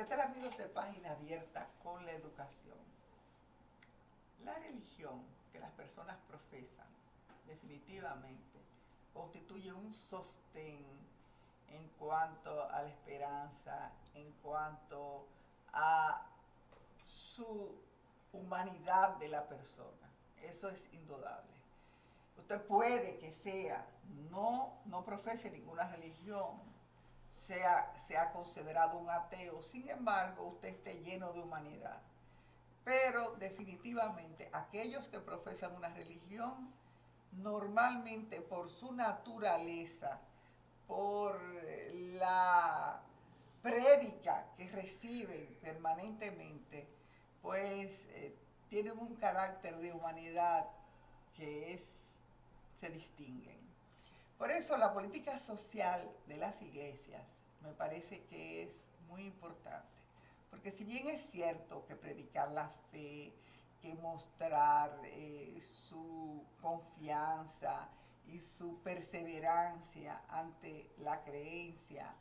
¿Qué tal, amigos de Página Abierta con la educación? La religión que las personas profesan definitivamente constituye un sostén en cuanto a la esperanza, en cuanto a su humanidad de la persona. Eso es indudable. Usted puede que no profese ninguna religión, sea considerado un ateo, sin embargo, usted esté lleno de humanidad. Pero definitivamente aquellos que profesan una religión, normalmente por su naturaleza, por la prédica que reciben permanentemente, pues tienen un carácter de humanidad que se distinguen. Por eso la política social de las iglesias me parece que es muy importante. Porque si bien es cierto que predicar la fe, que mostrar su confianza y su perseverancia ante la creencia,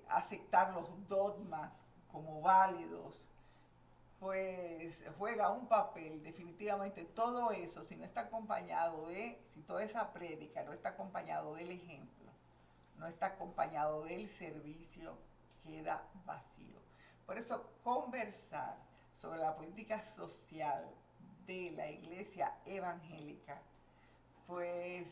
aceptar los dogmas como válidos, pues juega un papel definitivamente todo eso, si no está acompañado si toda esa prédica no está acompañado del ejemplo, no está acompañado del servicio, queda vacío. Por eso conversar sobre la política social de la iglesia evangélica, pues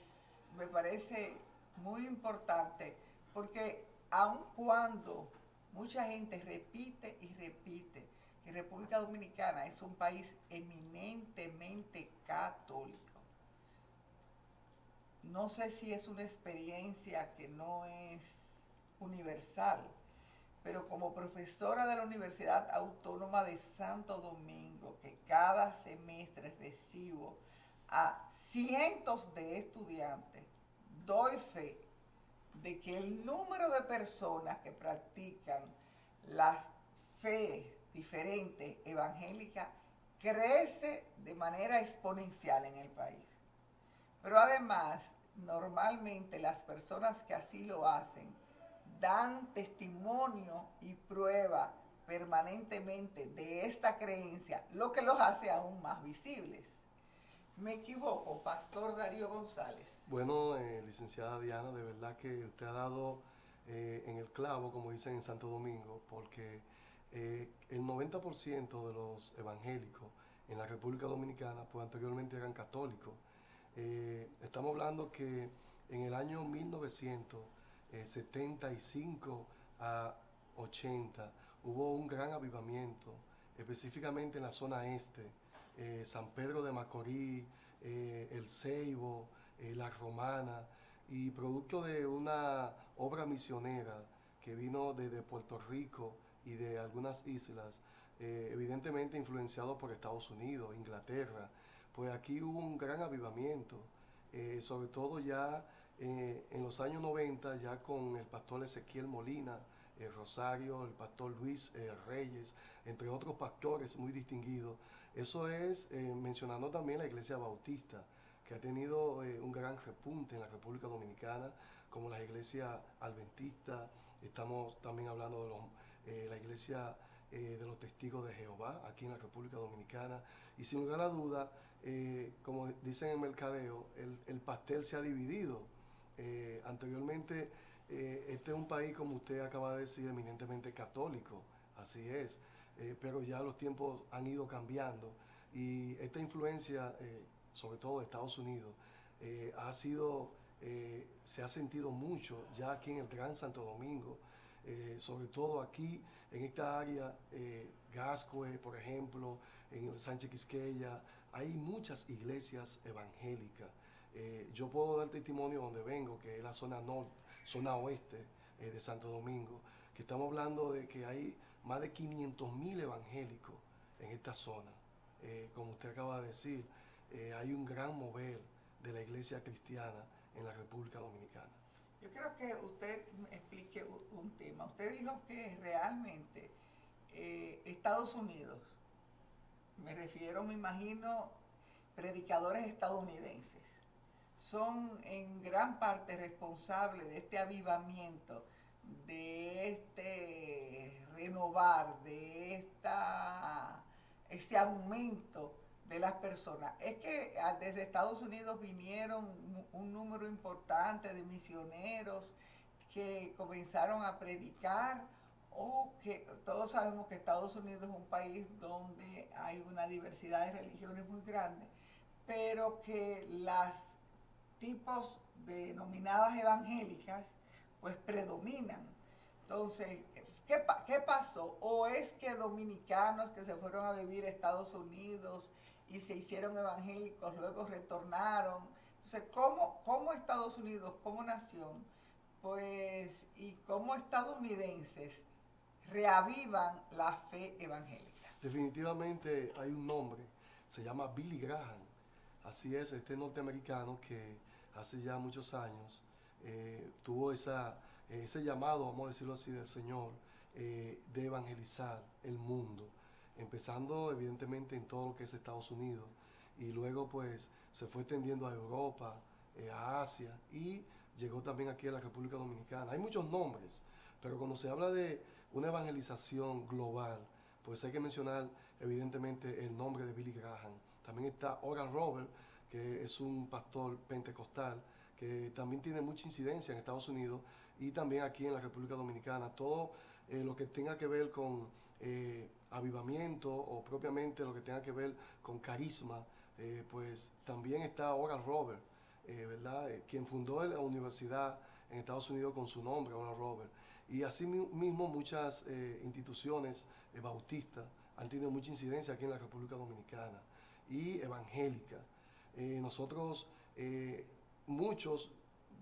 me parece muy importante, porque aun cuando mucha gente repite y repite que República Dominicana es un país eminentemente católico, no sé si es una experiencia que no es universal, pero como profesora de la Universidad Autónoma de Santo Domingo, que cada semestre recibo a cientos de estudiantes, doy fe de que el número de personas que practican las fe diferentes evangélicas crece de manera exponencial en el país. Pero además, normalmente las personas que así lo hacen dan testimonio y prueba permanentemente de esta creencia, lo que los hace aún más visibles. ¿Me equivoco, Pastor Darío González? Bueno, licenciada Diana, de verdad que usted ha dado en el clavo, como dicen en Santo Domingo, porque el 90% de los evangélicos en la República Dominicana, pues anteriormente eran católicos. Estamos hablando que en el año 1975 a 80 hubo un gran avivamiento, específicamente en la zona este, San Pedro de Macorís, El Ceibo, La Romana, y producto de una obra misionera que vino desde Puerto Rico y de algunas islas, evidentemente influenciado por Estados Unidos, Inglaterra, pues aquí hubo un gran avivamiento, sobre todo ya en los años 90, ya con el pastor Ezequiel Molina, Rosario, el pastor Luis Reyes, entre otros pastores muy distinguidos. Eso es mencionando también la iglesia bautista, que ha tenido un gran repunte en la República Dominicana, como la iglesia adventista. Estamos también hablando de la iglesia de los testigos de Jehová aquí en la República Dominicana. Y sin lugar a duda, como dicen en mercadeo, el pastel se ha dividido. Anteriormente, este es un país, como usted acaba de decir, eminentemente católico, así es, pero ya los tiempos han ido cambiando y esta influencia, sobre todo de Estados Unidos, se ha sentido mucho ya aquí en el Gran Santo Domingo, sobre todo aquí en esta área, Gascue, por ejemplo, en el Sánchez Quisqueya, hay muchas iglesias evangélicas. Yo puedo dar testimonio donde vengo, que es la zona norte, zona oeste de Santo Domingo, que estamos hablando de que hay más de 500.000 evangélicos en esta zona. Como usted acaba de decir, hay un gran mover de la iglesia cristiana en la República Dominicana. Yo quiero que usted me explique un tema. Usted dijo que realmente Estados Unidos, me refiero, me imagino, predicadores estadounidenses, son en gran parte responsables de este avivamiento, de este renovar probar de este aumento de las personas es que desde Estados Unidos vinieron un número importante de misioneros que comenzaron a predicar, o que todos sabemos que Estados Unidos es un país donde hay una diversidad de religiones muy grande, pero que las tipos denominadas evangélicas pues predominan. Entonces, ¿qué pasó? ¿O es que dominicanos que se fueron a vivir a Estados Unidos y se hicieron evangélicos luego retornaron? Entonces, ¿cómo Estados Unidos como nación, pues, y como estadounidenses reavivan la fe evangélica? Definitivamente hay un nombre, se llama Billy Graham. Así es, este norteamericano que hace ya muchos años tuvo ese llamado, vamos a decirlo así, del Señor, de evangelizar el mundo, empezando evidentemente en todo lo que es Estados Unidos, y luego pues se fue extendiendo a Europa, a Asia, y llegó también aquí a la República Dominicana. Hay muchos nombres, pero cuando se habla de una evangelización global, pues hay que mencionar evidentemente el nombre de Billy Graham. También está Oral Roberts, que es un pastor pentecostal, que también tiene mucha incidencia en Estados Unidos y también aquí en la República Dominicana. Todo lo que tenga que ver con avivamiento, o propiamente lo que tenga que ver con carisma, pues también está Oral Roberts, ¿verdad? Quien fundó la universidad en Estados Unidos con su nombre, Oral Roberts. Y así mismo muchas instituciones bautistas han tenido mucha incidencia aquí en la República Dominicana y evangélica. Nosotros, muchos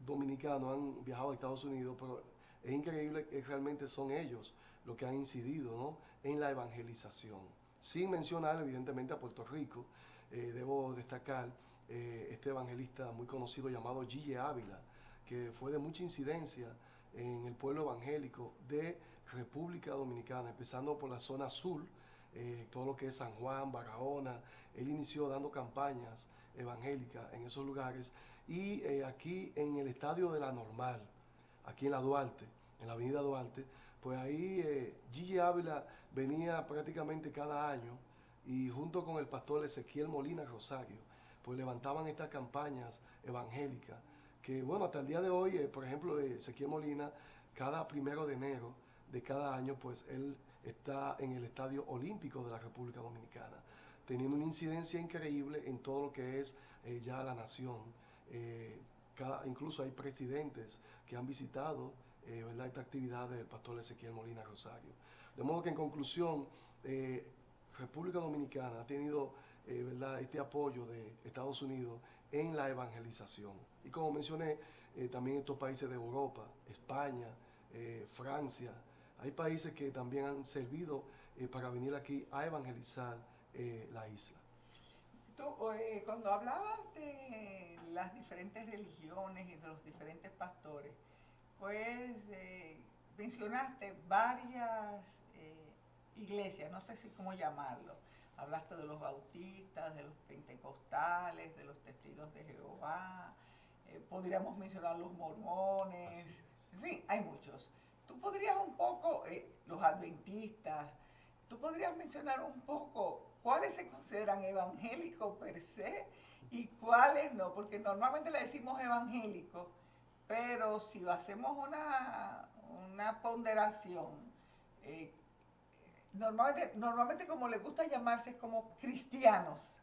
dominicanos han viajado a Estados Unidos, pero es increíble que realmente son ellos los que han incidido, ¿no?, en la evangelización. Sin mencionar evidentemente a Puerto Rico, debo destacar este evangelista muy conocido llamado Gille Ávila, que fue de mucha incidencia en el pueblo evangélico de República Dominicana, empezando por la zona azul, todo lo que es San Juan, Barahona. Él inició dando campañas evangélicas en esos lugares, y aquí en el estadio de la Normal, aquí en la Duarte, en la avenida Duarte, pues ahí Gille Ávila venía prácticamente cada año, y junto con el pastor Ezequiel Molina Rosario, pues levantaban estas campañas evangélicas, que bueno, hasta el día de hoy, por ejemplo, de Ezequiel Molina, cada 1 de enero de cada año, pues él está en el Estadio Olímpico de la República Dominicana, teniendo una incidencia increíble en todo lo que es ya la nación. Incluso hay presidentes que han visitado ¿verdad?, esta actividad del pastor Ezequiel Molina Rosario. De modo que en conclusión, República Dominicana ha tenido ¿verdad?, este apoyo de Estados Unidos en la evangelización. Y como mencioné, también estos países de Europa, España, Francia, hay países que también han servido para venir aquí a evangelizar la isla. Tú, cuando hablabas de las diferentes religiones y de los diferentes pastores, pues mencionaste varias iglesias, no sé si cómo llamarlo. Hablaste de los bautistas, de los pentecostales, de los testigos de Jehová, podríamos mencionar los mormones, en fin, hay muchos. Tú podrías un poco, los adventistas, tú podrías mencionar un poco cuáles se consideran evangélicos per se y cuáles no, porque normalmente le decimos evangélicos, pero si hacemos una ponderación, normalmente como les gusta llamarse es como cristianos,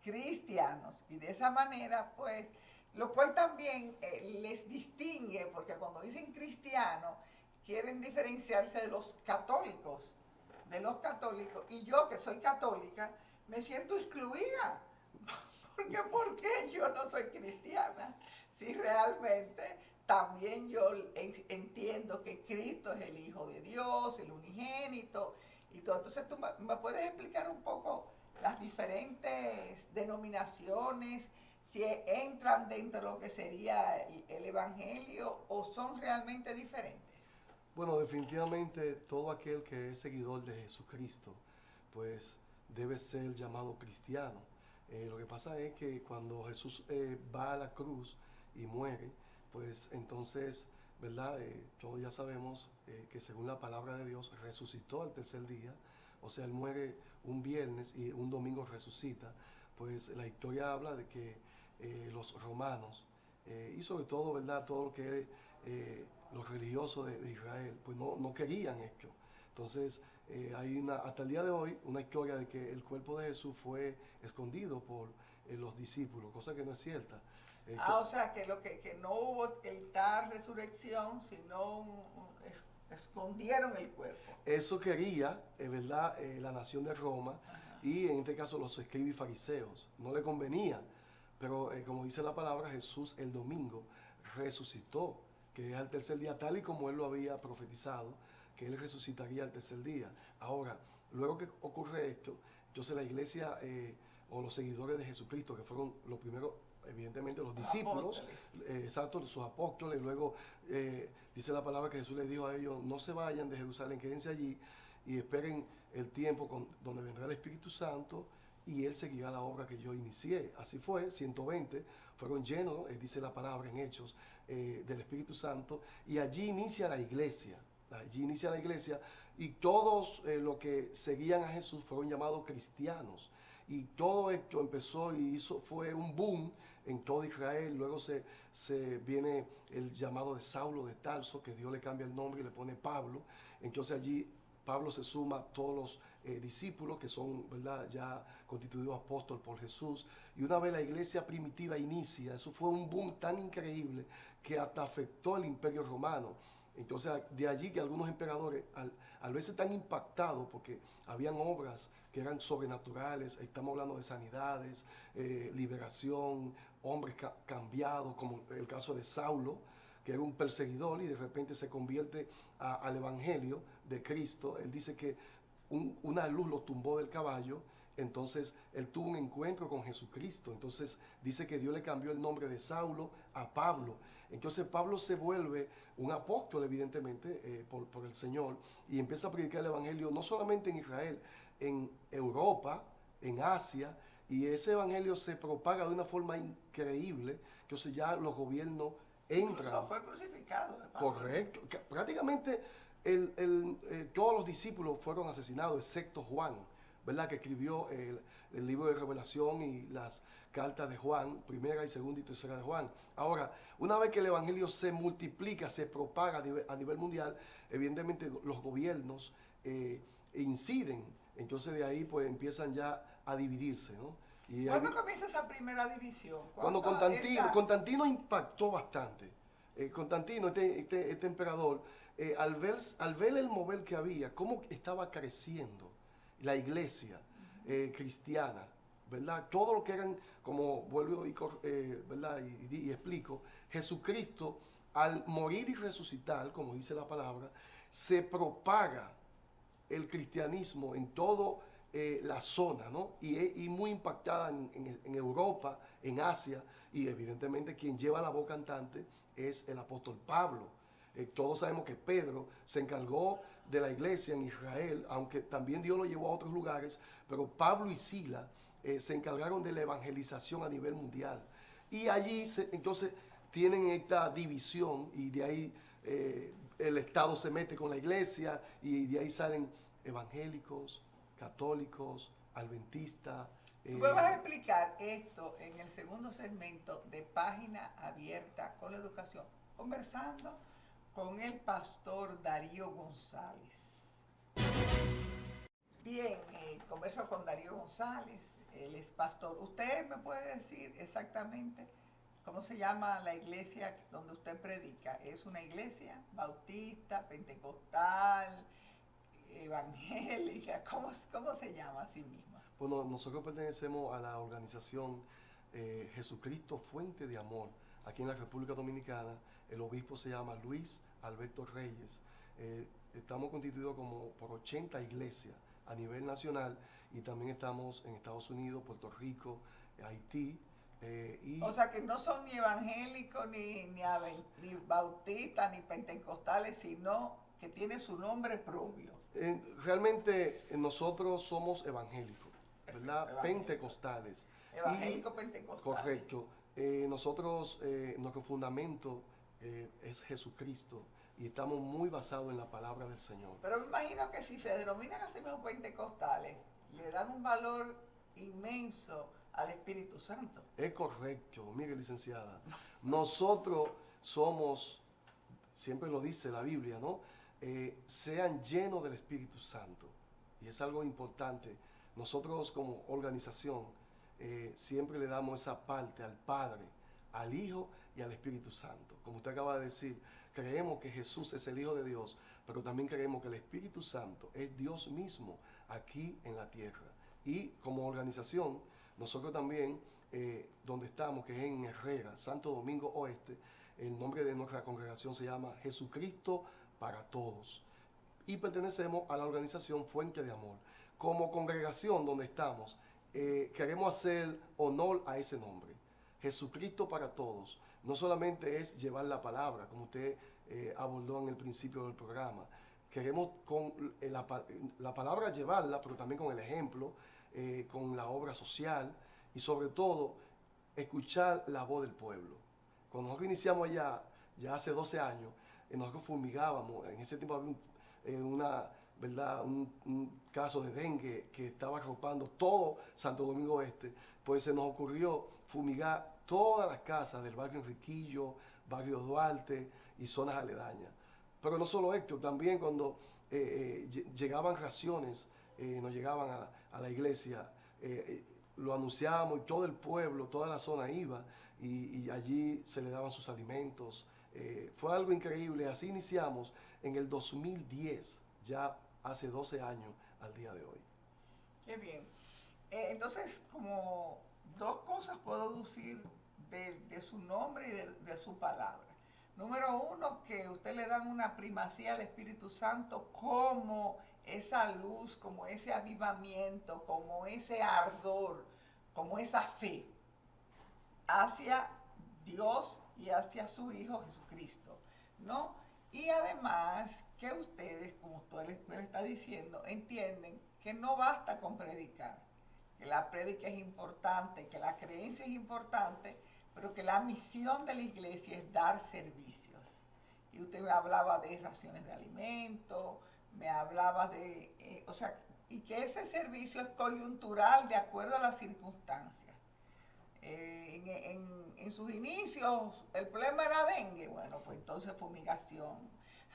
y de esa manera pues, lo cual también les distingue, porque cuando dicen cristiano quieren diferenciarse de los católicos, y yo que soy católica me siento excluida, porque ¿por qué yo no soy cristiana? Si realmente también yo entiendo que Cristo es el Hijo de Dios, el unigénito y todo. Entonces tú me puedes explicar un poco las diferentes denominaciones, si entran dentro de lo que sería el evangelio o son realmente diferentes. Bueno, definitivamente todo aquel que es seguidor de Jesucristo, pues debe ser llamado cristiano. Lo que pasa es que cuando Jesús va a la cruz y muere, pues entonces ¿verdad? Todos ya sabemos que según la palabra de Dios resucitó al tercer día, o sea, Él muere un viernes y un domingo resucita. Pues la historia habla de que los romanos y sobre todo, ¿verdad?, todo lo que los religiosos de Israel, pues no querían esto. Entonces, hay hasta el día de hoy una historia de que el cuerpo de Jesús fue escondido por los discípulos, cosa que no es cierta. O sea, que no hubo tal resurrección, sino escondieron el cuerpo. Eso quería, ¿verdad?, la nación de Roma. Ajá. Y en este caso los escribas y fariseos. No le convenía, pero como dice la palabra, Jesús el domingo resucitó, que es al tercer día, tal y como Él lo había profetizado, que Él resucitaría al tercer día. Ahora, luego que ocurre esto, entonces la iglesia o los seguidores de Jesucristo, que fueron los primeros, evidentemente los discípulos, exacto, sus apóstoles, luego dice la palabra que Jesús les dijo a ellos, no se vayan de Jerusalén, quédense allí y esperen el tiempo donde vendrá el Espíritu Santo y Él seguirá la obra que yo inicié. Así fue, 120 fueron llenos, dice la palabra en Hechos, del Espíritu Santo, y allí inicia la iglesia. Allí inicia la iglesia y todos los que seguían a Jesús fueron llamados cristianos. Y todo esto empezó y fue un boom en todo Israel. Luego se viene el llamado de Saulo de Tarso, que Dios le cambia el nombre y le pone Pablo. Entonces allí Pablo se suma a todos los discípulos que son, ¿verdad?, ya constituidos apóstoles por Jesús. Y una vez la iglesia primitiva inicia, eso fue un boom tan increíble que hasta afectó el imperio romano. Entonces de allí que algunos emperadores al verse tan impactados porque habían obras que eran sobrenaturales, estamos hablando de sanidades, liberación, hombres cambiados, como el caso de Saulo, que era un perseguidor y de repente se convierte al evangelio de Cristo. Él dice que una luz lo tumbó del caballo, entonces él tuvo un encuentro con Jesucristo. Entonces dice que Dios le cambió el nombre de Saulo a Pablo. Entonces Pablo se vuelve un apóstol, evidentemente, por el Señor, y empieza a predicar el evangelio no solamente en Israel, en Europa, en Asia, y ese evangelio se propaga de una forma increíble. Entonces ya los gobiernos entran. Incluso fue crucificado. Correcto. Prácticamente todos los discípulos fueron asesinados, excepto Juan, ¿verdad?, que escribió el libro de Revelación y las cartas de Juan, primera y segunda y tercera de Juan. Ahora, una vez que el evangelio se multiplica, se propaga a nivel mundial, evidentemente los gobiernos inciden. Entonces de ahí pues empiezan ya a dividirse, ¿no? ¿Cuándo comienza esa primera división? Cuando Constantino impactó bastante. Constantino, este emperador, al ver el mover que había, cómo estaba creciendo la iglesia cristiana, ¿verdad? Todo lo que eran, como vuelvo ¿verdad? Y explico, Jesucristo, al morir y resucitar, como dice la palabra, se propaga el cristianismo en toda la zona, ¿no? Y muy impactada en Europa, en Asia, y evidentemente quien lleva la voz cantante es el apóstol Pablo. Todos sabemos que Pedro se encargó de la iglesia en Israel, aunque también Dios lo llevó a otros lugares, pero Pablo y Sila se encargaron de la evangelización a nivel mundial. Y allí entonces tienen esta división y de ahí el Estado se mete con la iglesia y de ahí salen evangélicos, católicos, adventistas. ¿Tú me vas a explicar esto en el segundo segmento de Página Abierta con la Educación, conversando con el pastor Darío González? Bien, converso con Darío González, él es pastor. ¿Usted me puede decir exactamente cómo se llama la iglesia donde usted predica? ¿Es una iglesia bautista, pentecostal, evangélica? ¿Cómo se llama a sí misma? Bueno, nosotros pertenecemos a la organización Jesucristo Fuente de Amor. Aquí en la República Dominicana, el obispo se llama Luis Alberto Reyes. Estamos constituidos como por 80 iglesias a nivel nacional y también estamos en Estados Unidos, Puerto Rico, Haití. O sea que no son ni evangélicos, ni bautistas, ni pentecostales, sino que tienen su nombre propio. Realmente nosotros somos evangélicos, ¿verdad? Pentecostales. Evangélicos pentecostales. Correcto. Nosotros, nuestro fundamento es Jesucristo, y estamos muy basados en la palabra del Señor. Pero me imagino que si se denominan así mismo pentecostales, le dan un valor inmenso al Espíritu Santo. Es correcto, mire, licenciada. Nosotros somos, siempre lo dice la Biblia, ¿no? Sean llenos del Espíritu Santo. Y es algo importante. Nosotros como organización siempre le damos esa parte al Padre, al Hijo y al Espíritu Santo. Como usted acaba de decir, creemos que Jesús es el Hijo de Dios, pero también creemos que el Espíritu Santo es Dios mismo aquí en la tierra. Y como organización, nosotros también, donde estamos, que es en Herrera, Santo Domingo Oeste, el nombre de nuestra congregación se llama Jesucristo para Todos. Y pertenecemos a la organización Fuente de Amor. Como congregación donde estamos, queremos hacer honor a ese nombre, Jesucristo para Todos. No solamente es llevar la palabra, como usted abordó en el principio del programa. Queremos con la palabra llevarla, pero también con el ejemplo, con la obra social y sobre todo escuchar la voz del pueblo. Cuando nosotros iniciamos allá, ya hace 12 años, nosotros fumigábamos. En ese tiempo había un caso de dengue que estaba arropando todo Santo Domingo Este. Pues se nos ocurrió fumigar todas las casas del barrio Enriquillo, barrio Duarte y zonas aledañas. Pero no solo esto, también cuando llegaban raciones, nos llegaban a la iglesia, lo anunciábamos y todo el pueblo, toda la zona iba y allí se le daban sus alimentos. Fue algo increíble. Así iniciamos en el 2010, ya hace 12 años al día de hoy. Qué bien. Entonces, como dos cosas puedo decir de su nombre y de su palabra. Número uno, que usted le dan una primacía al Espíritu Santo como esa luz, como ese avivamiento, como ese ardor, como esa fe hacia Dios y hacia su Hijo Jesucristo, ¿no? Y además que ustedes, como usted le está diciendo, entienden que no basta con predicar, que la prédica es importante, que la creencia es importante, pero que la misión de la iglesia es dar servicios. Y usted me hablaba de raciones de alimento, me hablaba de, y que ese servicio es coyuntural de acuerdo a las circunstancias. En sus inicios el problema era dengue, bueno, pues entonces fumigación.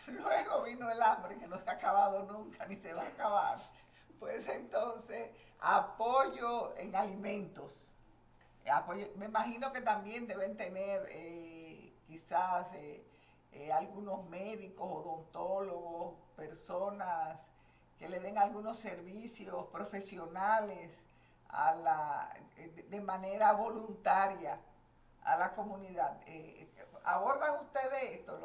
Luego vino el hambre que no se ha acabado nunca ni se va a acabar. Pues entonces apoyo en alimentos. Me imagino que también deben tener quizás algunos médicos, odontólogos, personas que le den algunos servicios profesionales de manera voluntaria a la comunidad. ¿Abordan ustedes esto,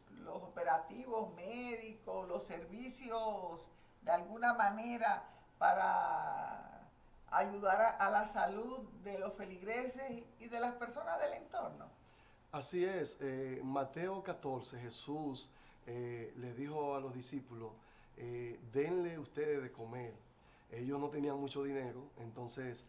los operativos médicos, los servicios de alguna manera para ayudar a la salud de los feligreses y de las personas del entorno? Así es. Mateo 14, Jesús le dijo a los discípulos, denle ustedes de comer. Ellos no tenían mucho dinero, entonces,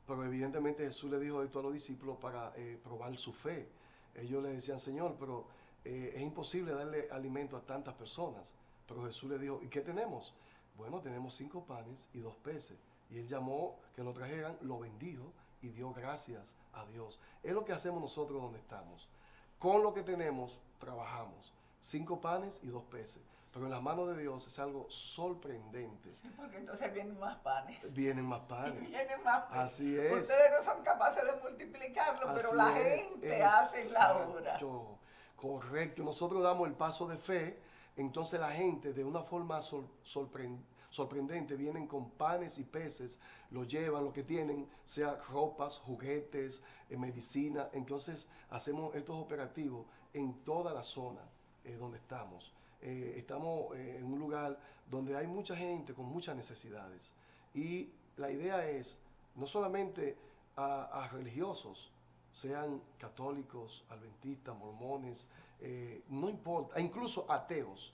pero evidentemente Jesús le dijo esto a los discípulos para probar su fe. Ellos le decían, Señor, pero es imposible darle alimento a tantas personas. Pero Jesús le dijo, ¿y qué tenemos? Bueno, tenemos 5 panes y 2 peces. Y él llamó que lo trajeran, lo bendijo y dio gracias a Dios. Es lo que hacemos nosotros donde estamos. Con lo que tenemos, trabajamos. 5 panes y 2 peces. Pero en las manos de Dios es algo sorprendente. Sí, porque entonces vienen más panes. Vienen más panes. Vienen más panes. Así es. Ustedes no son capaces de multiplicarlo, Así pero la es. gente hace la obra. Correcto. Nosotros damos el paso de fe. Entonces la gente de una forma sorprendente vienen con panes y peces, lo llevan, lo que tienen, sea ropas, juguetes, medicina. Entonces hacemos estos operativos en toda la zona donde estamos. Estamos en un lugar donde hay mucha gente con muchas necesidades. Y la idea es no solamente a religiosos, sean católicos, adventistas, mormones, no importa, incluso ateos,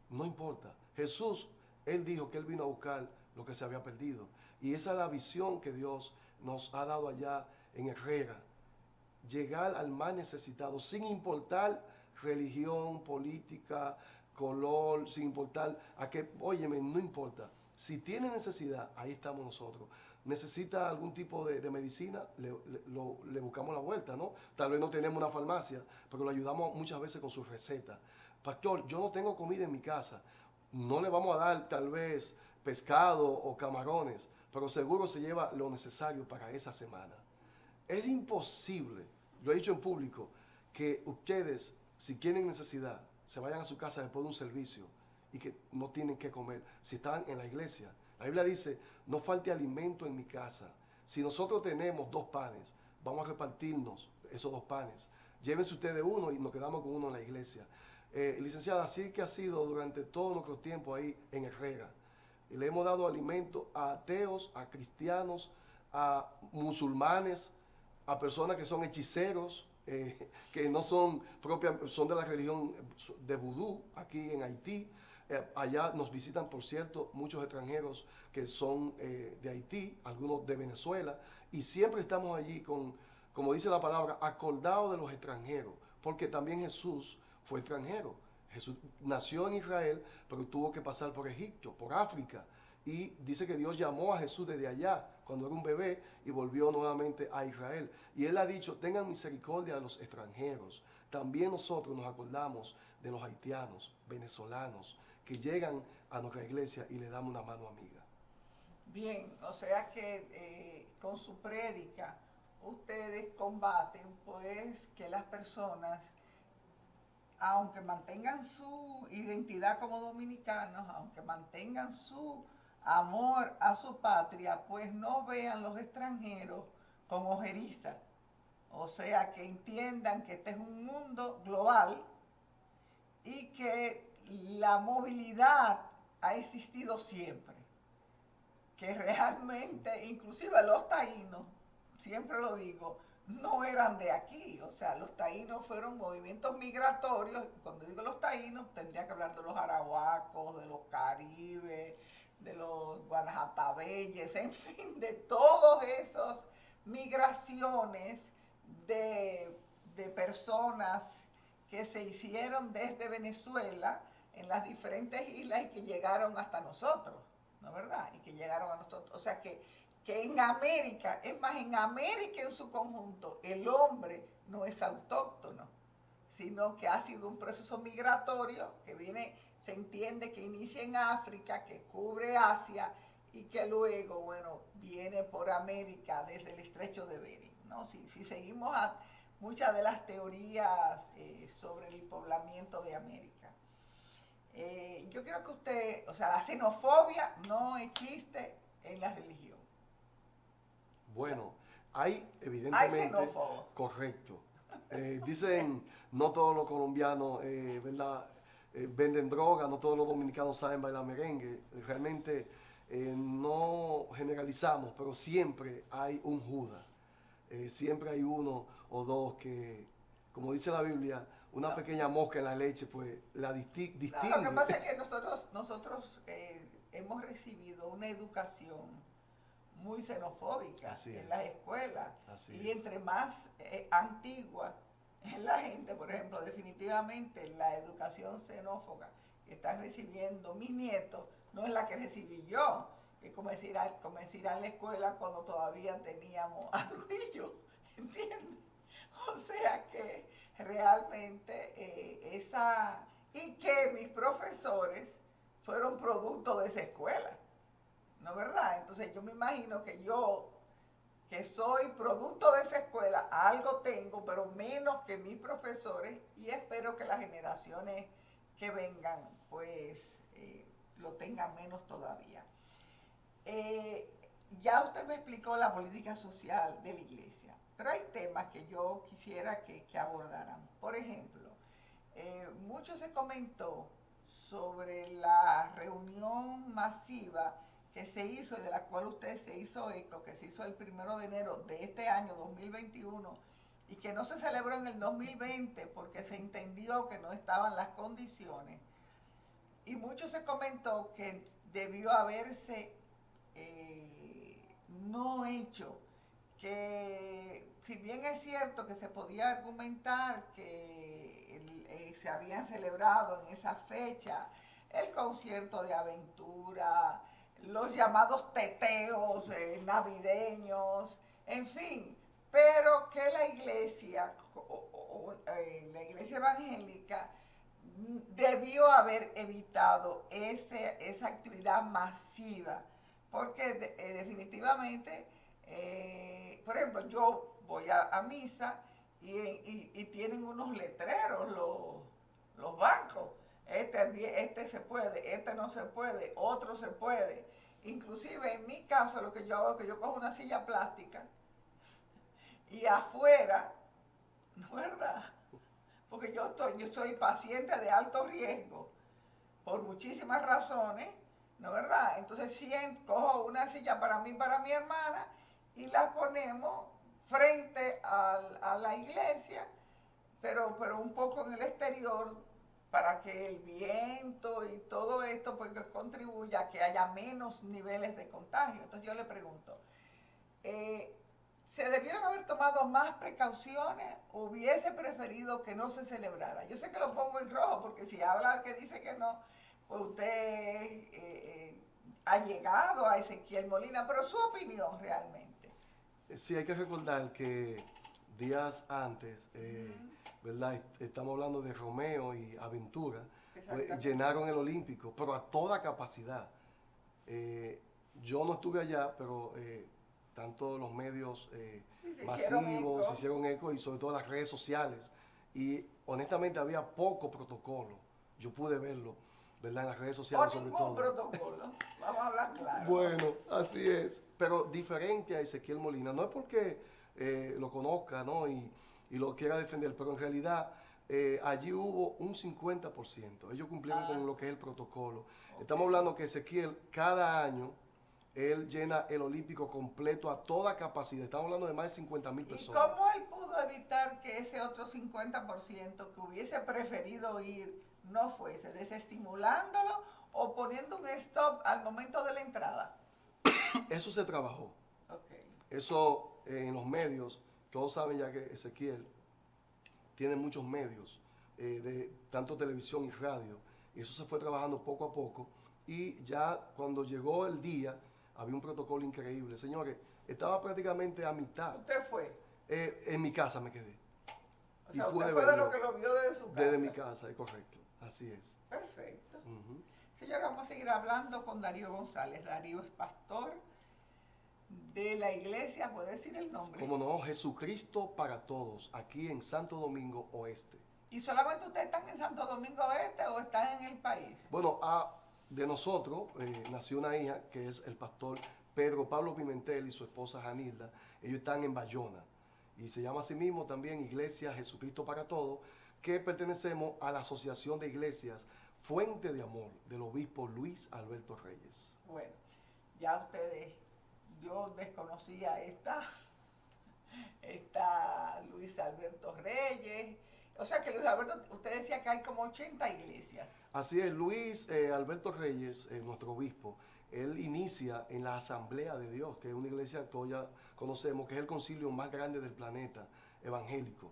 no importa. Jesús, Él dijo que Él vino a buscar lo que se había perdido. Y esa es la visión que Dios nos ha dado allá en Herrera. llegar al más necesitado, sin importar religión, política, color, sin importar a qué, óyeme, no importa. Si tiene necesidad, ahí estamos nosotros. Necesita algún tipo de medicina, le buscamos la vuelta, ¿no? Tal vez no tenemos una farmacia, pero lo ayudamos muchas veces con sus recetas. Pastor, yo no tengo comida en mi casa. No le vamos a dar tal vez pescado o camarones, pero seguro se lleva lo necesario para esa semana. Es imposible, lo he dicho en público, que ustedes, si tienen necesidad, se vayan a su casa después de un servicio y que no tienen que comer. Si están en la iglesia, la Biblia dice, no falte alimento en mi casa. Si nosotros tenemos 2 panes, vamos a repartirnos esos 2 panes. Llévense ustedes uno y nos quedamos con uno en la iglesia. Licenciada, así que ha sido durante todo nuestro tiempo ahí en Herrera. Le hemos dado alimento a ateos, a cristianos, a musulmanes, a personas que son hechiceros, que no son propias, son de la religión de vudú, aquí en Haití. Allá nos visitan, por cierto, muchos extranjeros que son de Haití, algunos de Venezuela, y siempre estamos allí con, como dice la palabra, acordados de los extranjeros, porque también Jesús fue extranjero. Jesús nació en Israel, pero tuvo que pasar por Egipto, por África. Y dice que Dios llamó a Jesús desde allá, cuando era un bebé, y volvió nuevamente a Israel. Y Él ha dicho, tengan misericordia de los extranjeros. También nosotros nos acordamos de los haitianos, venezolanos, que llegan a nuestra iglesia y le damos una mano amiga. Bien, o sea que con su prédica ustedes combaten pues que las personas, aunque mantengan su identidad como dominicanos, aunque mantengan su amor a su patria, pues no vean los extranjeros con ojeriza. O sea, que entiendan que este es un mundo global y que la movilidad ha existido siempre. Que realmente, inclusive los taínos, siempre lo digo, no eran de aquí. O sea, los taínos fueron movimientos migratorios. Cuando digo los taínos, tendría que hablar de los arahuacos, de los caribes, de los guanajatabeyes, en fin, de todos esos migraciones de personas que se hicieron desde Venezuela en las diferentes islas y que llegaron hasta nosotros, ¿no es verdad? Y que llegaron a nosotros. O sea que en América, es más, en América en su conjunto, el hombre no es autóctono, sino que ha sido un proceso migratorio que viene, se entiende que inicia en África, que cubre Asia y que luego, bueno, viene por América desde el estrecho de Bering, ¿no? Si seguimos a muchas de las teorías sobre el poblamiento de América. Yo creo que usted, o sea, la xenofobia no existe en la religión. Bueno, hay evidentemente... Hay xenófobos. Correcto. Dicen, no todos los colombianos, ¿verdad? Venden droga, no todos los dominicanos saben bailar merengue. Realmente no generalizamos, pero siempre hay un Judas. Siempre hay uno o dos que, como dice la Biblia, una pequeña mosca en la leche, pues la distingue. No, lo que pasa es que nosotros hemos recibido una educación muy xenofóbica en las escuelas. Y entre más antigua es la gente, por ejemplo, definitivamente la educación xenófoba que están recibiendo mis nietos no es la que recibí yo, que como decir en la escuela cuando todavía teníamos a Trujillo, ¿entiendes? O sea que realmente y que mis profesores fueron producto de esa escuela, ¿no es verdad? Entonces yo me imagino que yo, que soy producto de esa escuela, algo tengo, pero menos que mis profesores, y espero que las generaciones que vengan, pues, lo tengan menos todavía. Ya usted me explicó la política social de la iglesia, pero hay temas que yo quisiera que abordaran. Por ejemplo, mucho se comentó sobre la reunión masiva que se hizo y de la cual usted se hizo eco, que se hizo el 1 de enero de este año 2021 y que no se celebró en el 2020 porque se entendió que no estaban las condiciones. Y mucho se comentó que debió haberse no hecho, que si bien es cierto que se podía argumentar que se habían celebrado en esa fecha el concierto de Aventura, los llamados teteos navideños, en fin, pero que la iglesia evangélica debió haber evitado esa actividad masiva, porque definitivamente, por ejemplo, yo voy a misa y tienen unos letreros los bancos. Este se puede, este no se puede, otro se puede. Inclusive en mi caso lo que yo hago es que yo cojo una silla plástica y afuera, ¿no es verdad? Porque yo soy paciente de alto riesgo por muchísimas razones, ¿no es verdad? Entonces cojo una silla para mí y para mi hermana y la ponemos frente a la iglesia, pero un poco en el exterior, para que el viento y todo esto pues contribuya a que haya menos niveles de contagio. Entonces yo le pregunto, ¿se debieron haber tomado más precauciones? ¿Hubiese preferido que no se celebrara? Yo sé que lo pongo en rojo porque si habla que dice que no, pues usted ha llegado a Ezequiel Molina, pero su opinión realmente. Sí, hay que recordar que días antes, ¿verdad? Estamos hablando de Romeo y Aventura, pues llenaron el Olímpico, pero a toda capacidad. Yo no estuve allá, pero tanto los medios masivos se hicieron eco y sobre todo las redes sociales. Y honestamente había poco protocolo. Yo pude verlo, ¿verdad? En las redes sociales sobre todo. Protocolo, vamos a hablar claro. Bueno, así es. Pero diferente a Ezequiel Molina, no es porque lo conozca, ¿no? Y lo quiera defender, pero en realidad allí hubo un 50%. Ellos cumplieron con lo que es el protocolo. Okay. Estamos hablando que Ezequiel cada año él llena el Olímpico completo a toda capacidad. Estamos hablando de más de 50,000 personas. ¿Y cómo él pudo evitar que ese otro 50% que hubiese preferido ir no fuese? ¿Desestimulándolo o poniendo un stop al momento de la entrada? Eso se trabajó. Okay. Eso en los medios, todos saben ya que Ezequiel tiene muchos medios, de tanto televisión y radio, y eso se fue trabajando poco a poco, y ya cuando llegó el día, había un protocolo increíble. Señores, estaba prácticamente a mitad. ¿Usted fue? En mi casa me quedé. O sea, usted fue de lo que lo vio desde su casa. Desde mi casa, es correcto, así es. Perfecto. Señora, vamos a seguir hablando con Darío González. Darío es pastor de la iglesia, ¿puede decir el nombre? Como no, Jesucristo para Todos, aquí en Santo Domingo Oeste. ¿Y solamente ustedes están en Santo Domingo Oeste o están en el país? Bueno, de nosotros nació una hija que es el pastor Pedro Pablo Pimentel y su esposa Janilda. Ellos están en Bayona y se llama así mismo también Iglesia Jesucristo para Todos, que pertenecemos a la Asociación de Iglesias Fuente de Amor del obispo Luis Alberto Reyes. Bueno, ya ustedes, yo desconocía esta Luis Alberto Reyes. O sea que Luis Alberto, usted decía que hay como 80 iglesias. Así es, Luis Alberto Reyes, nuestro obispo, él inicia en la Asamblea de Dios, que es una iglesia que todos ya conocemos, que es el concilio más grande del planeta evangélico.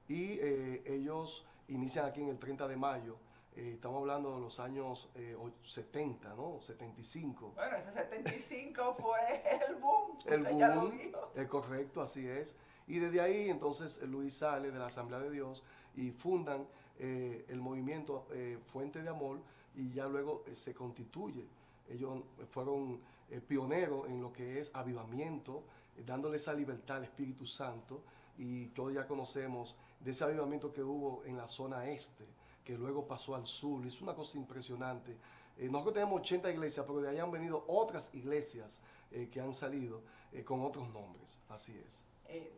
Y ellos inician aquí en el 30 de mayo, estamos hablando de los años 70, ¿no? 75. Bueno, ese 75 fue el boom. El boom, ya lo dijo. Es correcto, así es. Y desde ahí entonces Luis sale de la Asamblea de Dios y fundan el movimiento Fuente de Amor y ya luego se constituye. Ellos fueron pioneros en lo que es avivamiento, dándole esa libertad al Espíritu Santo, y todos ya conocemos de ese avivamiento que hubo en la zona este, que luego pasó al sur. Es una cosa impresionante. Nosotros tenemos 80 iglesias, pero de ahí han venido otras iglesias que han salido con otros nombres. Así es.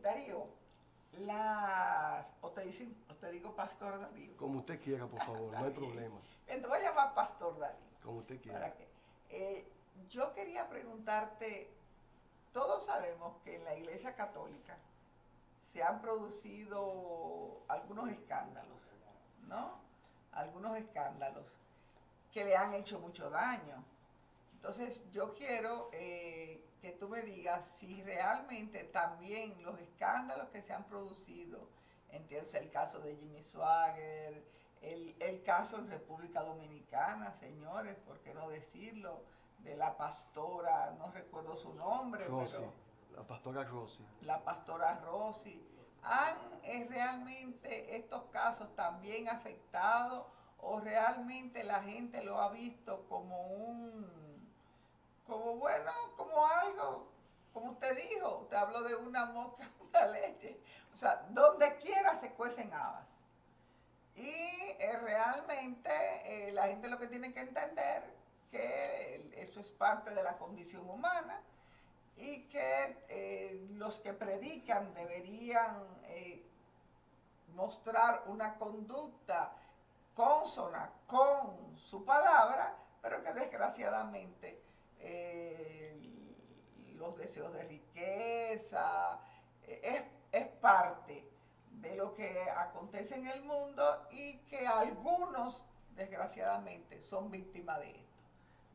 Darío, o te digo Pastor Darío. Como usted quiera, por favor, no hay problema. Te voy a llamar Pastor Darío. Como usted quiera. ¿Para qué? Yo quería preguntarte, todos sabemos que en la Iglesia Católica se han producido algunos escándalos, ¿no? Algunos escándalos que le han hecho mucho daño. Entonces yo quiero que tú me digas si realmente también los escándalos que se han producido, entiendes el caso de Jimmy Swaggart, el caso en República Dominicana, señores, ¿por qué no decirlo? De la pastora, no recuerdo su nombre, Rossi, pero la pastora Rossi. la pastora Rossi, ¿han realmente estos casos también afectado o realmente la gente lo ha visto como como bueno, como algo, como usted dijo, usted habló de una mosca, una leche, o sea, donde quiera se cuecen habas. Y realmente la gente lo que tiene que entender que eso es parte de la condición humana y que los que predican deberían mostrar una conducta consona con su palabra, pero que desgraciadamente los deseos de riqueza es parte de lo que acontece en el mundo y que algunos desgraciadamente son víctimas de esto.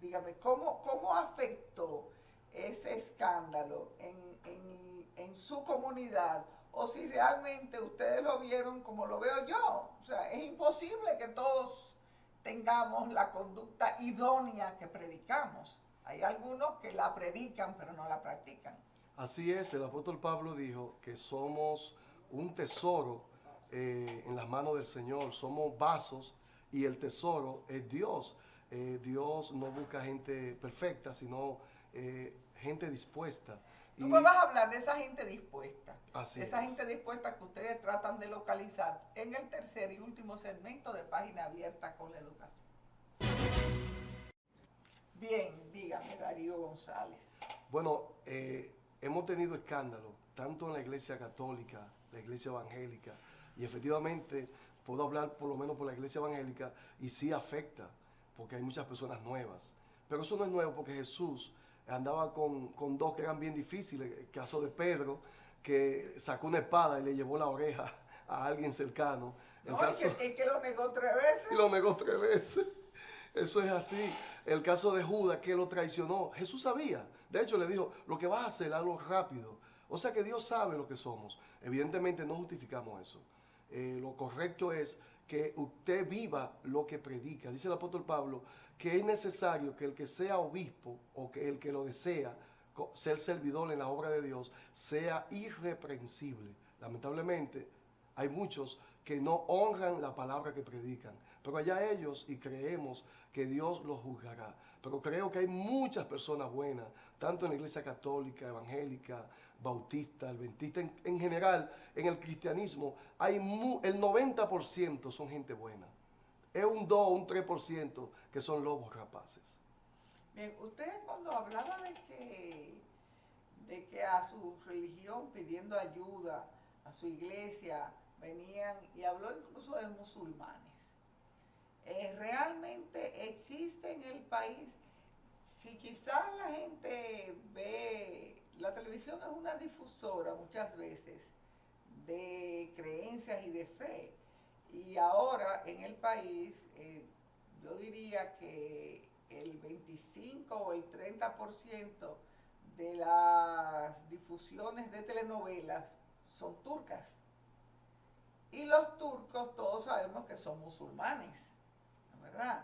Dígame, ¿cómo afectó ese escándalo en su comunidad? O si realmente ustedes lo vieron como lo veo yo. O sea, es imposible que todos tengamos la conducta idónea que predicamos. Hay algunos que la predican pero no la practican. Así es, el apóstol Pablo dijo que somos un tesoro en las manos del Señor, somos vasos y el tesoro es Dios. Dios no busca gente perfecta, sino gente dispuesta. Tú me vas a hablar de esa gente dispuesta, Así de esa es. gente dispuesta que ustedes tratan de localizar en el tercer y último segmento de Página Abierta con la Educación. Bien, dígame, Darío González. Bueno, hemos tenido escándalos, tanto en la iglesia católica, la iglesia evangélica, y efectivamente puedo hablar por lo menos por la iglesia evangélica, y sí afecta, porque hay muchas personas nuevas. Pero eso no es nuevo porque Jesús andaba con dos que eran bien difíciles, el caso de Pedro, que sacó una espada y le llevó la oreja a alguien cercano. El No, caso, y que lo negó 3 veces. y lo negó 3 veces. Eso es así. El caso de Judas, que lo traicionó. Jesús sabía. De hecho, le dijo, lo que vas a hacer, hazlo rápido. O sea que Dios sabe lo que somos. Evidentemente no justificamos eso. Lo correcto es que usted viva lo que predica. Dice el apóstol Pablo que es necesario que el que sea obispo o que el que lo desea ser servidor en la obra de Dios sea irreprensible. Lamentablemente hay muchos que no honran la palabra que predican, pero allá ellos y creemos que Dios los juzgará. Pero creo que hay muchas personas buenas, tanto en la iglesia católica, evangélica, bautista, adventista, en general, en el cristianismo, el 90% son gente buena. Es un 2, un 3% que son lobos rapaces. Bien, usted cuando hablaba de que a su religión pidiendo ayuda, a su iglesia, venían y habló incluso de musulmanes. ¿Realmente existe en el país? Si quizás la gente ve, la televisión es una difusora muchas veces de creencias y de fe. Y ahora en el país, yo diría que el 25 o el 30% de las difusiones de telenovelas son turcas. Y los turcos todos sabemos que son musulmanes, ¿verdad?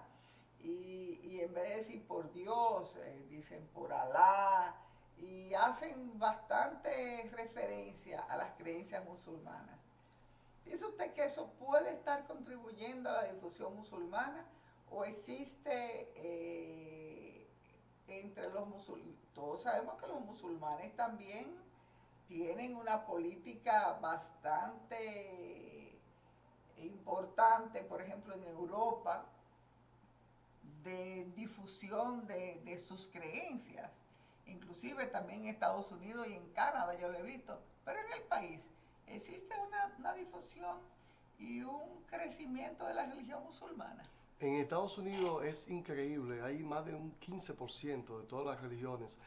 Y en vez de decir por Dios, dicen por Alá, y hacen bastante referencia a las creencias musulmanas. ¿Piensa usted que eso puede estar contribuyendo a la difusión musulmana o existe entre los musulmanes? Todos sabemos que los musulmanes también tienen una política bastante importante, por ejemplo en Europa, de difusión de sus creencias. Inclusive también en Estados Unidos y en Canadá yo lo he visto, pero en el país existe una difusión y un crecimiento de la religión musulmana. En Estados Unidos es increíble, hay más de un 15% de todas las religiones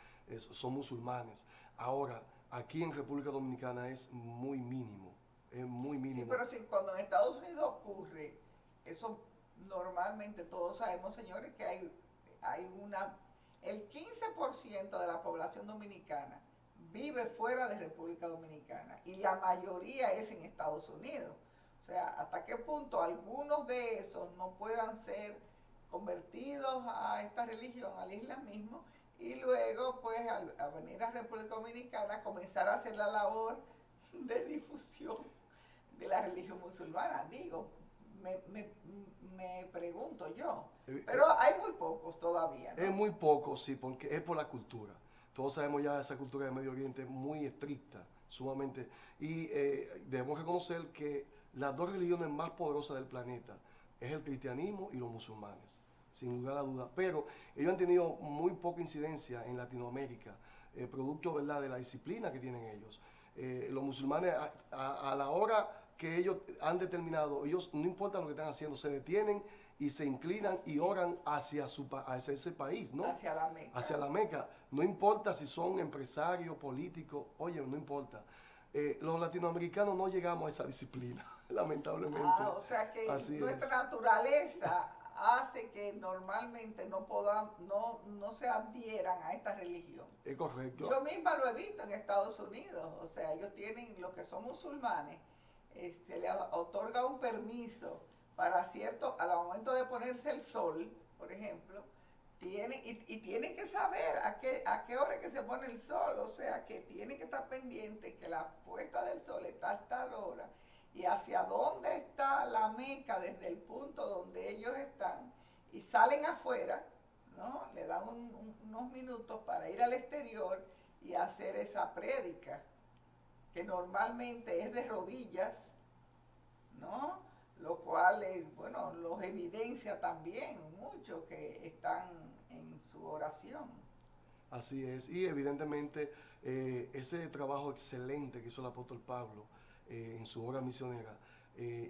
son musulmanes. Ahora, aquí en República Dominicana es muy mínimo, es muy mínimo. Sí, pero si cuando en Estados Unidos ocurre, eso normalmente todos sabemos, señores, que hay una el 15% de la población dominicana vive fuera de República Dominicana y la mayoría es en Estados Unidos. O sea, hasta qué punto algunos de esos no puedan ser convertidos a esta religión, al islamismo, y luego pues al venir a República Dominicana comenzar a hacer la labor de difusión de la religión musulmana. Digo, me pregunto yo, pero hay muy pocos todavía, ¿no? Es muy poco, sí, porque es por la cultura. Todos sabemos ya esa cultura del Medio Oriente muy estricta, sumamente. Y debemos reconocer que las dos religiones más poderosas del planeta es el cristianismo y los musulmanes, sin lugar a dudas. Pero ellos han tenido muy poca incidencia en Latinoamérica, producto, ¿verdad?, de la disciplina que tienen ellos. Los musulmanes, a la hora que ellos han determinado, ellos no importa lo que están haciendo, se detienen y se inclinan y oran hacia ese país, ¿no? Hacia la Meca. Hacia la Meca. No importa si son empresarios, políticos, oye, no importa. Los latinoamericanos no llegamos a esa disciplina, lamentablemente. O sea que Así nuestra es. naturaleza hace que normalmente no se adhieran a esta religión. Es correcto. Yo misma lo he visto en Estados Unidos, o sea, ellos tienen, los que son musulmanes, se les otorga un permiso para al momento de ponerse el sol, por ejemplo, tienen que saber a qué hora es que se pone el sol, o sea, que tienen que estar pendientes que la puesta del sol está a tal hora y hacia dónde está la Meca desde el punto donde ellos están, y salen afuera, ¿no? Le dan unos minutos para ir al exterior y hacer esa prédica, que normalmente es de rodillas, ¿no? Lo cual, bueno, los evidencia también mucho que están en su oración. Así es. Y evidentemente ese trabajo excelente que hizo el apóstol Pablo en su obra misionera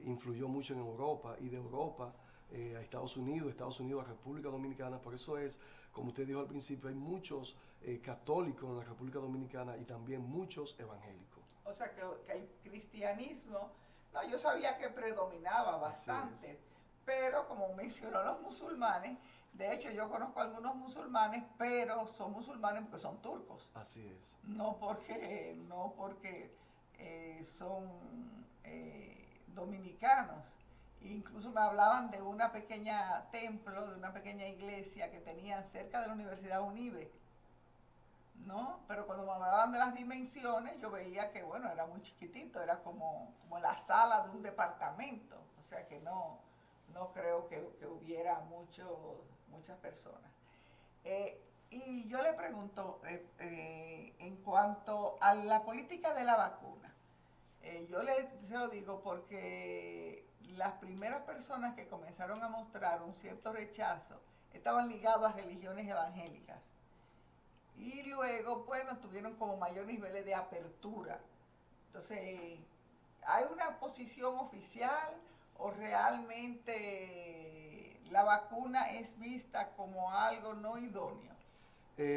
influyó mucho en Europa, y de Europa a Estados Unidos a República Dominicana. Por eso es, como usted dijo al principio, hay muchos católicos en la República Dominicana y también muchos evangélicos. O sea que el cristianismo, no, yo sabía que predominaba bastante, pero como mencionó los musulmanes, de hecho yo conozco a algunos musulmanes, pero son musulmanes porque son turcos. Así es. No porque son dominicanos. Incluso me hablaban de una pequeña templo, de una pequeña iglesia que tenían cerca de la Universidad UNIBE, ¿no? Pero cuando me hablaban de las dimensiones, yo veía que, bueno, era muy chiquitito, era como la sala de un departamento, o sea que no creo que hubiera muchas personas. Y yo le pregunto, en cuanto a la política de la vacuna, se lo digo porque las primeras personas que comenzaron a mostrar un cierto rechazo estaban ligados a religiones evangélicas. Y luego, bueno, tuvieron como mayores niveles de apertura. Entonces, ¿hay una posición oficial o realmente la vacuna es vista como algo no idóneo?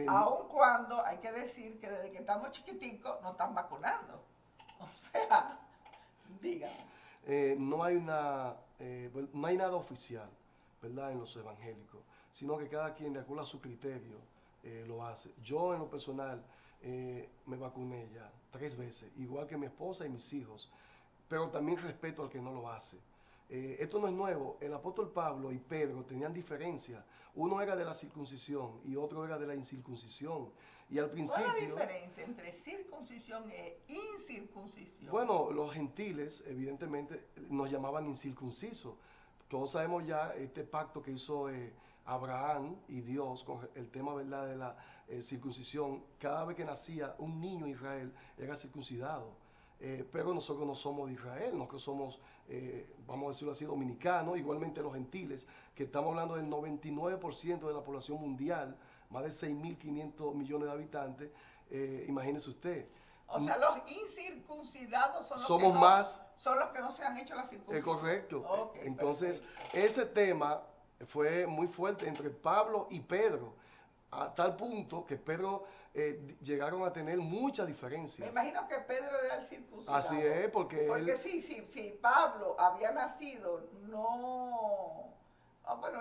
Aun cuando hay que decir que desde que estamos chiquiticos nos están vacunando. O sea, dígame. No hay nada oficial, ¿verdad?, en los evangélicos, sino que cada quien, de acuerdo a su criterio, lo hace. Yo, en lo personal, me vacuné ya 3 veces, igual que mi esposa y mis hijos, pero también respeto al que no lo hace. Esto no es nuevo. El apóstol Pablo y Pedro tenían diferencias. Uno era de la circuncisión y otro era de la incircuncisión. Y al principio, ¿cuál es la diferencia entre circuncisión e incircuncisión? Bueno, los gentiles, evidentemente, nos llamaban incircuncisos. Todos sabemos ya este pacto que hizo Abraham y Dios con el tema, ¿verdad?, de la circuncisión. Cada vez que nacía un niño en Israel era circuncidado. Pero nosotros no somos de Israel, nosotros somos, vamos a decirlo así, dominicanos, igualmente los gentiles, que estamos hablando del 99% de la población mundial, más de 6.500 millones de habitantes. Imagínese usted. O sea, los incircuncidados son los que no se han hecho la circuncisión. Es correcto. Okay, entonces, perfecto. Ese tema fue muy fuerte entre Pablo y Pedro, a tal punto que Pedro llegaron a tener muchas diferencias. Me imagino que Pedro era el circuncidado. Así es, porque sí, Pablo había nacido Ah, bueno,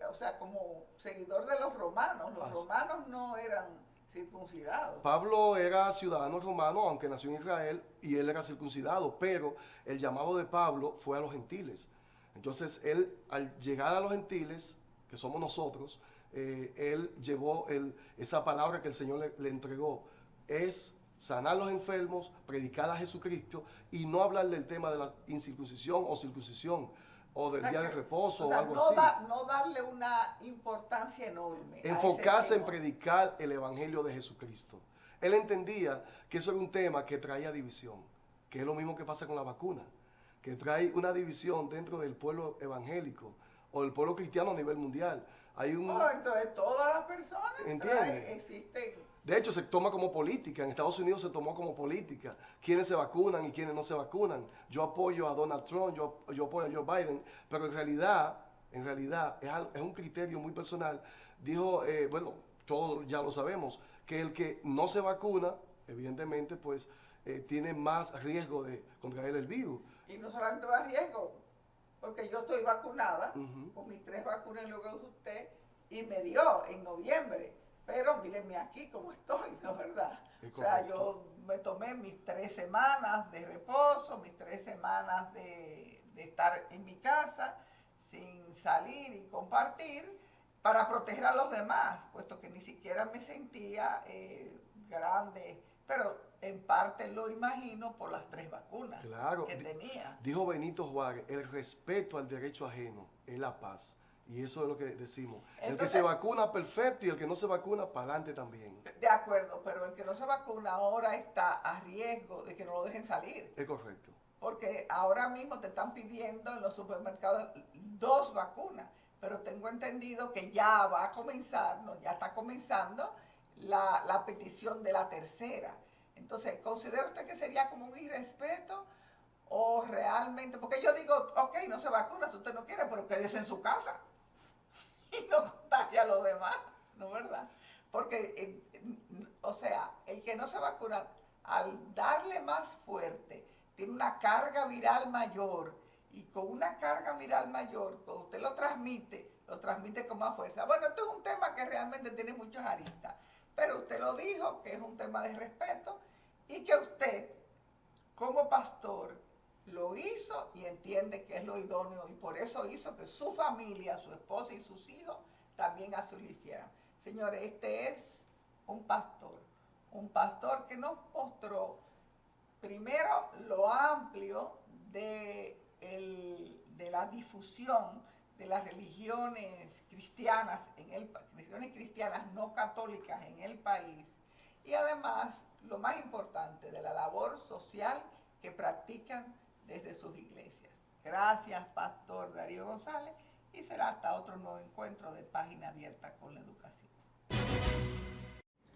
o sea, como seguidor de los romanos. Los romanos no eran circuncidados. Pablo era ciudadano romano, aunque nació en Israel, y él era circuncidado, pero el llamado de Pablo fue a los gentiles. Entonces, él, al llegar a los gentiles, que somos nosotros, él llevó esa palabra que el Señor le entregó, es sanar a los enfermos, predicar a Jesucristo y no hablar del tema de la incircuncisión o circuncisión o del día de reposo o algo así. No darle una importancia enorme. Enfocarse en predicar el evangelio de Jesucristo. Él entendía que eso era un tema que traía división, que es lo mismo que pasa con la vacuna, que trae una división dentro del pueblo evangélico o del pueblo cristiano a nivel mundial. Hay un... dentro de todas las personas existen. De hecho, se toma como política. En Estados Unidos se tomó como política. Quiénes se vacunan y quiénes no se vacunan. Yo apoyo a Donald Trump, yo apoyo a Joe Biden, pero en realidad es un criterio muy personal. Dijo, bueno, todos ya lo sabemos, que el que no se vacuna, evidentemente, pues tiene más riesgo de contraer el virus. Y no solamente más riesgo, porque yo estoy vacunada, con mis 3 vacunas luego de usted, y me dio en noviembre. Pero mírenme aquí como estoy, ¿no es verdad? O sea, yo me tomé mis 3 semanas de reposo, mis 3 semanas de estar en mi casa, sin salir y compartir, para proteger a los demás, puesto que ni siquiera me sentía grande, pero en parte lo imagino por las 3 vacunas que tenía. Dijo Benito Juárez, el respeto al derecho ajeno es la paz. Y eso es lo que decimos. Entonces, el que se vacuna, perfecto, y el que no se vacuna, para adelante también. De acuerdo, pero el que no se vacuna ahora está a riesgo de que no lo dejen salir. Es correcto. Porque ahora mismo te están pidiendo en los supermercados 2 vacunas, pero tengo entendido que ya va a comenzar, no, ya está comenzando la petición de la tercera. Entonces, ¿considera usted que sería como un irrespeto o realmente? Porque yo digo, ok, no se vacuna si usted no quiere, pero quédese en su casa y no contagie a los demás, ¿no es verdad? Porque, o sea, el que no se vacuna, al darle más fuerte, tiene una carga viral mayor, y con una carga viral mayor, cuando usted lo transmite con más fuerza. Bueno, esto es un tema que realmente tiene muchas aristas, pero usted lo dijo, que es un tema de respeto, y que usted, como pastor, lo hizo y entiende que es lo idóneo, y por eso hizo que su familia, su esposa y sus hijos también así lo hicieran. Señores, este es un pastor que nos mostró primero lo amplio de la difusión de las religiones cristianas religiones cristianas no católicas en el país, y además lo más importante, de la labor social que practican desde sus iglesias. Gracias, Pastor Darío González, y será hasta otro nuevo encuentro de Página Abierta con la Educación.